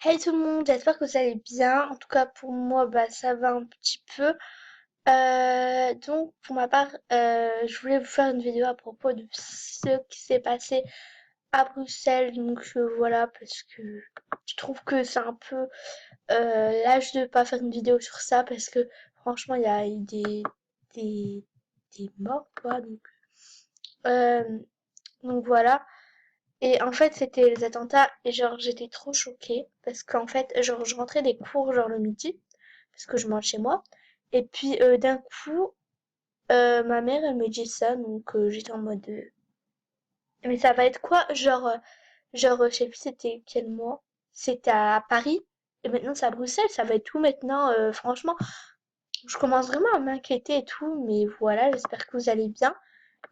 Hey tout le monde, j'espère que vous allez bien. En tout cas pour moi, ça va un petit peu. Donc pour ma part, je voulais vous faire une vidéo à propos de ce qui s'est passé à Bruxelles. Donc voilà, parce que je trouve que c'est un peu l'âge de pas faire une vidéo sur ça, parce que franchement il y a eu des, des morts quoi. Euh, donc voilà. Et en fait, c'était les attentats et genre j'étais trop choquée parce qu'en fait, genre je rentrais des cours genre le midi parce que je mange chez moi et puis d'un coup ma mère elle me dit ça donc j'étais en mode mais ça va être quoi je sais plus c'était quel mois, c'était à Paris et maintenant c'est à Bruxelles, ça va être tout maintenant franchement, je commence vraiment à m'inquiéter et tout mais voilà, j'espère que vous allez bien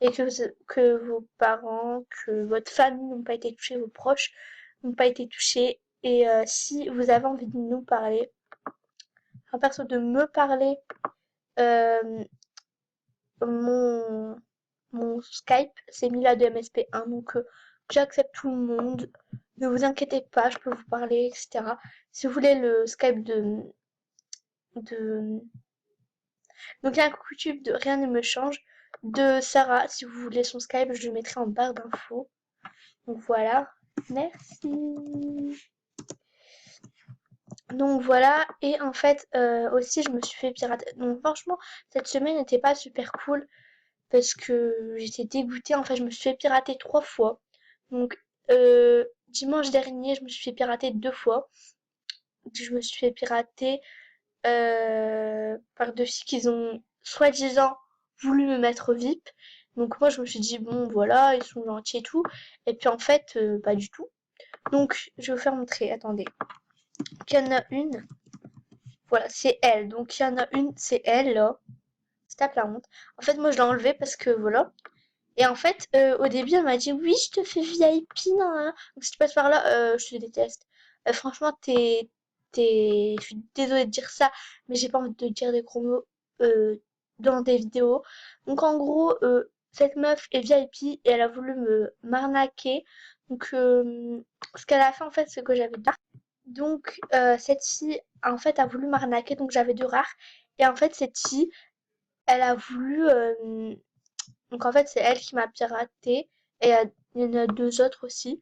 et que vos parents, que votre famille n'ont pas été touchés, vos proches n'ont pas été touchés. Et si vous avez envie de nous parler, enfin perso de me parler, euh, mon, mon Skype c'est Mila de MSP1, donc j'accepte tout le monde. Ne vous inquiétez pas, je peux vous parler, etc. Si vous voulez le Skype de donc il y a un coucou de Rien ne me change de Sarah, si vous voulez son Skype, je le mettrai en barre d'infos. Donc voilà, merci. Donc voilà, et en fait aussi je me suis fait pirater. Donc franchement, cette semaine n'était pas super cool parce que j'étais dégoûtée. En fait, je me suis fait pirater 3 fois. Donc dimanche dernier, je me suis fait pirater 2 fois. Je me suis fait pirater par deux filles qui ont soi-disant voulu me mettre VIP. Donc moi je me suis dit bon voilà, ils sont gentils et tout. Et puis en fait, pas du tout. Donc je vais vous faire montrer, attendez. Donc, il y en a une, voilà, c'est elle. Donc il y en a une, c'est elle là. Je tape la honte. En fait, moi je l'ai enlevée parce que voilà. Et en fait, au début, elle m'a dit oui, je te fais VIP, nan, nan. Donc si tu passes par là, je te déteste. Franchement, je suis désolée de dire ça, mais j'ai pas envie de dire des gros mots dans des vidéos. Donc en gros, cette meuf est VIP et elle a voulu me m'arnaquer. Donc ce qu'elle a fait en fait, c'est que j'avais donc, cette fille, en fait, a voulu m'arnaquer, donc j'avais 2 rares. Et en fait, cette fille, elle a voulu... donc, en fait, c'est elle qui m'a piraté. Et il y en a 2 autres aussi.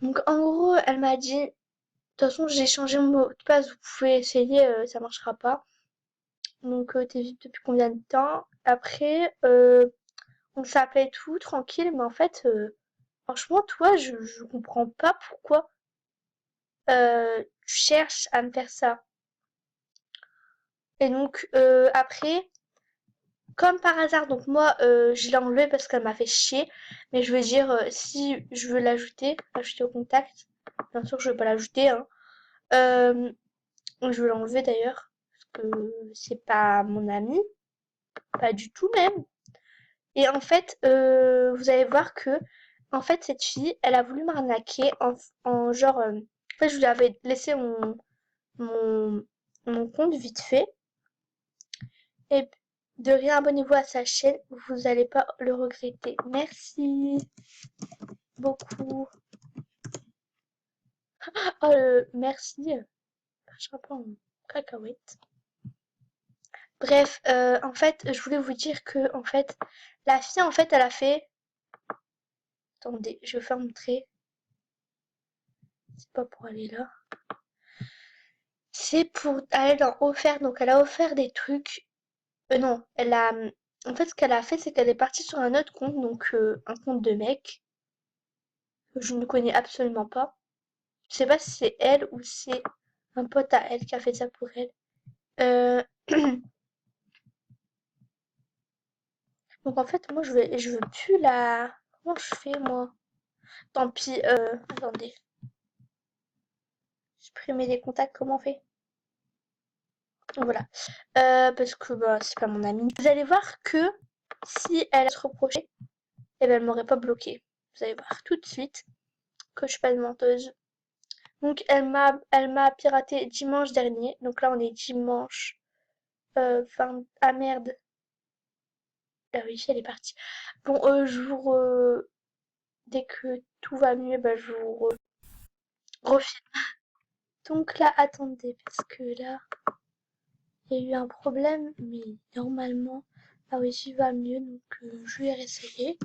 Donc, en gros, elle m'a dit, de toute façon, j'ai changé mon mot de passe, vous pouvez essayer, ça marchera pas. Donc, t'es vite depuis combien de temps? Après, on s'appelait tout, tranquille, mais en fait, franchement, toi, je comprends pas pourquoi tu cherches à me faire ça. Et donc, après, comme par hasard, donc moi, je l'ai enlevée parce qu'elle m'a fait chier. Mais je veux dire, si je veux l'ajouter, ajouter au contact, bien sûr, je vais pas l'ajouter, hein. Euh, je vais l'enlever d'ailleurs, parce que c'est pas mon ami, pas du tout même. Et en fait, vous allez voir que, en fait, cette fille, elle a voulu m'arnaquer en genre, en fait, je lui avais laissé mon, mon compte vite fait. Et de rien, abonnez-vous à sa chaîne, vous allez pas le regretter. Merci beaucoup. Oh, merci. Je pas en cacahuète. Bref, en fait, je voulais vous dire que, en fait, la fille, en fait, elle a fait... Attendez, je vais faire montrer. C'est pas pour aller là. C'est pour aller dans offert. Donc, elle a offert des trucs. Non, elle a... En fait, ce qu'elle a fait, c'est qu'elle est partie sur un autre compte. Donc, un compte de mec. Que je ne connais absolument pas. Je sais pas si c'est elle ou si c'est un pote à elle qui a fait ça pour elle. Euh, donc en fait, moi je veux plus la. Comment je fais moi? Tant pis. Attendez. Supprimer des contacts. Comment on fait? Voilà. Parce que bah, c'est pas mon amie. Vous allez voir que si elle se reprochait, eh ben, elle m'aurait pas bloqué. Vous allez voir tout de suite que je suis pas de menteuse. Donc elle m'a piraté dimanche dernier. Donc là on est dimanche. Ah merde. La wifi elle est partie. Bon, dès que tout va mieux, bah, je vous refile. Donc là, attendez, parce que là, il y a eu un problème, mais normalement, ah oui, j'y va mieux, donc je vais réessayer.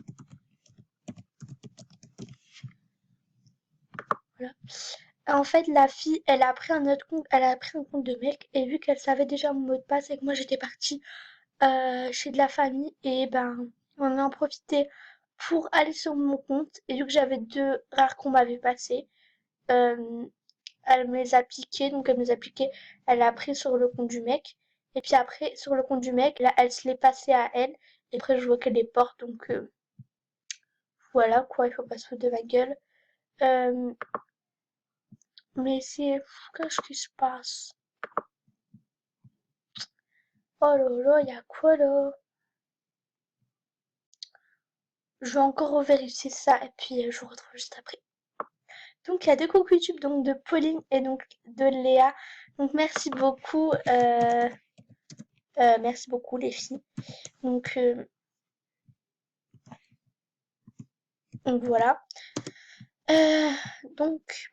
Voilà. En fait, la fille, elle a pris un autre compte, elle a pris un compte de mec, et vu qu'elle savait déjà mon mot de passe et que moi j'étais partie chez de la famille, et ben, on en a profité pour aller sur mon compte, et vu que j'avais 2 rares qu'on m'avait passés, euh, elle me les a piqués, donc elle me les a piqués, elle a pris sur le compte du mec, et puis après, sur le compte du mec, là, elle se les passait à elle, et après, je vois qu'elle les porte, donc voilà, quoi, il faut pas se foutre de ma gueule. Euh, mais c'est... Qu'est-ce qui se passe? Oh là là, il y a quoi là? Je vais encore revérifier ça, et puis je vous retrouve juste après. Donc il y a 2 coucou YouTube, donc de Pauline et donc de Léa. Donc merci beaucoup les filles. Donc, donc voilà. Euh, donc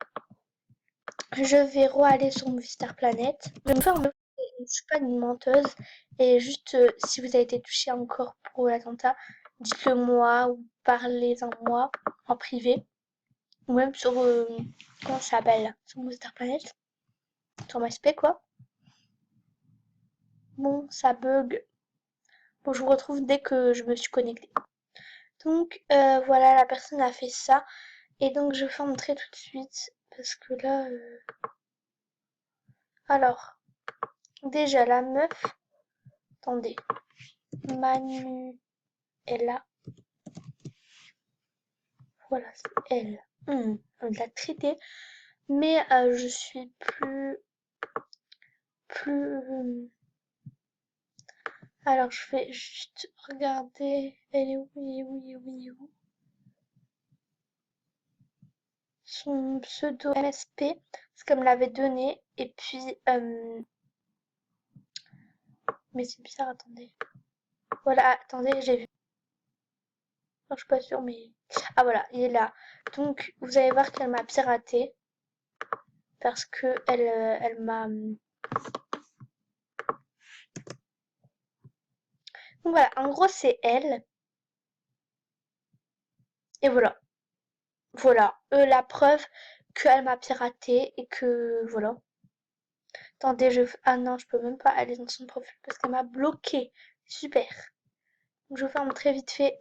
je vais re-aller sur Movistar Planet. Je vais me faire je ne suis pas une menteuse. Et juste si vous avez été touché encore pour l'attentat, dites-le moi ou parlez-en moi en privé. Ou même sur comment ça s'appelle? Sur Movistar Planet. Sur MySpace quoi. Bon, ça bug. Bon, je vous retrouve dès que je me suis connectée. Donc voilà, la personne a fait ça. Et donc je vais faire montrer tout de suite. Parce que là... Alors, déjà la meuf... Attendez. Manu... Elle a... Voilà, c'est elle. On l'a traité. Mais je suis plus... Alors je vais juste regarder. Elle est où? Elle est où? Son pseudo MSP. Parce qu'elle me l'avait donné. Et puis... Mais c'est bizarre, attendez. Voilà, attendez, j'ai vu. Non, je suis pas sûre, mais... Ah voilà, il est là. Donc, vous allez voir qu'elle m'a piraté. Parce que elle m'a... Donc voilà, en gros, c'est elle. Et voilà. Voilà. La preuve qu'elle m'a piraté et que... Voilà. Attendez, Ah non, je peux même pas aller dans son profil parce qu'elle m'a bloqué. Super. Donc, je vais faire très vite fait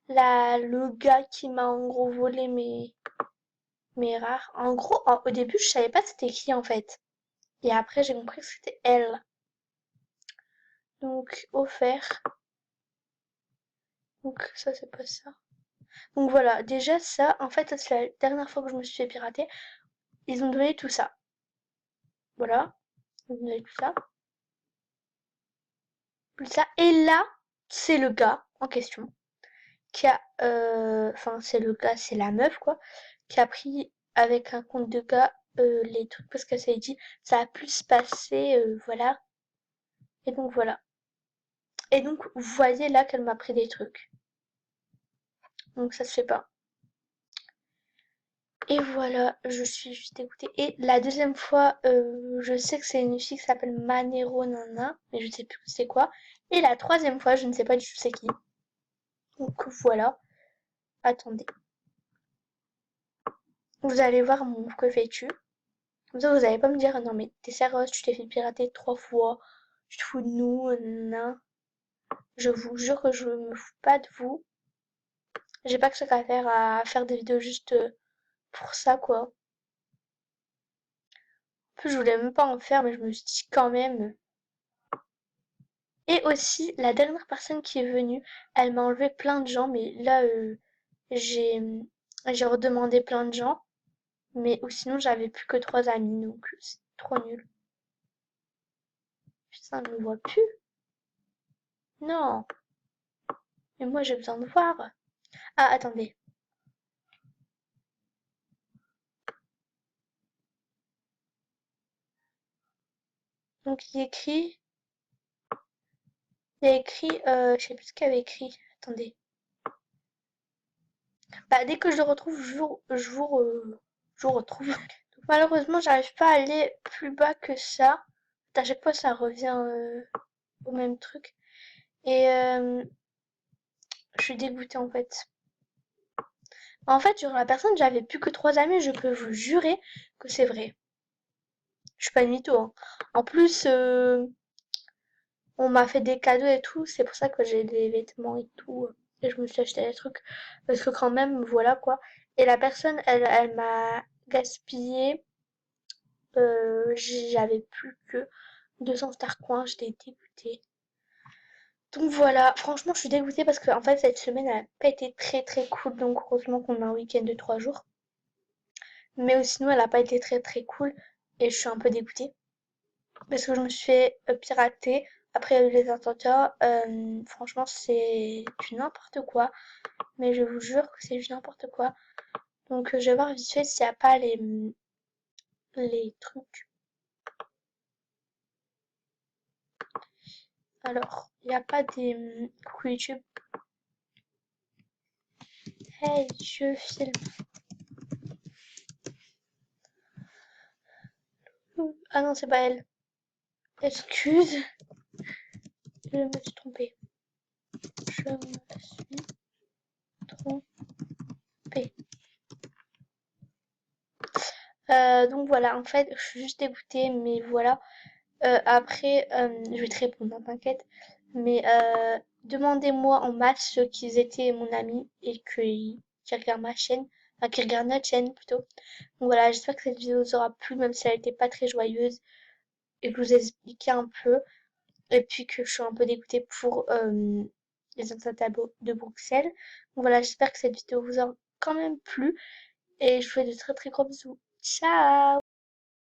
le gars qui m'a en gros volé mes rares. En gros, au début, je savais pas c'était qui en fait. Et après, j'ai compris que c'était elle. Donc, offert. Donc, ça, c'est pas ça. Donc, voilà. Déjà, ça, en fait, c'est la dernière fois que je me suis fait pirater. Ils ont donné tout ça. Voilà. Ils ont donné tout ça. Tout ça. Et là, c'est le gars en question qui a. Enfin, c'est le gars, c'est la meuf, quoi. Qui a pris avec un compte de gars les trucs parce qu'elle s'est dit ça a pu se passer. Voilà. Et donc, voilà. Et donc, vous voyez là qu'elle m'a pris des trucs. Donc, ça se fait pas. Et voilà, je suis juste dégoûtée. Et la deuxième fois, je sais que c'est une fille qui s'appelle Manero Nana, mais je ne sais plus c'est quoi. Et la troisième fois, je ne sais pas du tout c'est qui. Donc voilà. Attendez. Vous allez voir mon que fais-tu. Comme ça, vous allez pas me dire, non mais t'es sérieuse, tu t'es fait pirater 3 fois. Tu te fous de nous, nan. Je vous jure que je me fous pas de vous. J'ai pas que ce qu'à faire à faire des vidéos juste pour ça, quoi. En plus, je voulais même pas en faire, mais je me suis dit quand même. Et aussi, la dernière personne qui est venue, elle m'a enlevé plein de gens, mais là, j'ai j'ai redemandé plein de gens, mais ou sinon j'avais plus que 3 amis, donc c'est trop nul. Putain, je me vois plus. Non, mais moi j'ai besoin de voir. Ah, attendez. Donc il y a écrit, je sais plus ce qu'il y avait écrit. Attendez. Bah, dès que je le retrouve, je vous retrouve. Donc Malheureusement, j'arrive pas à aller plus bas que ça. À chaque fois, ça revient au même truc. Et je suis dégoûtée en fait. En fait, sur la personne, j'avais plus que 3 amis, je peux vous jurer que c'est vrai. Je suis pas une mytho, hein. En plus, on m'a fait des cadeaux et tout, c'est pour ça que j'ai des vêtements et tout. Et je me suis acheté des trucs. Parce que quand même, voilà quoi. Et la personne, elle m'a gaspillé. J'avais plus que 200 star coins, j'étais dégoûtée. Donc voilà, franchement, je suis dégoûtée parce que en fait, cette semaine, elle a pas été très très cool. Donc heureusement qu'on a un week-end de 3 jours. Mais sinon, elle a pas été très très cool. Et je suis un peu dégoûtée. Parce que je me suis fait pirater. Après, il y a eu les attentats. Franchement, c'est du n'importe quoi. Mais je vous jure que c'est du n'importe quoi. Donc, je vais voir vite fait s'il n'y a pas les trucs. Alors, il n'y a pas des... Coucou YouTube. Hey, je filme. Ah non, c'est pas elle. Excuse, je me suis trompée. Je me suis trompée. Donc voilà, en fait, je suis juste dégoûtée, mais voilà. Après, je vais te répondre, hein, t'inquiète. Mais demandez-moi en maths ceux qui étaient mon ami et qui regardent ma chaîne, enfin qui regardent notre chaîne plutôt. Donc voilà, j'espère que cette vidéo vous aura plu, même si elle n'était pas très joyeuse et que je vous ai expliqué un peu. Et puis que je suis un peu dégoûtée pour les attentats de Bruxelles. Donc voilà, j'espère que cette vidéo vous aura quand même plu et je vous fais de très très gros bisous. Ciao!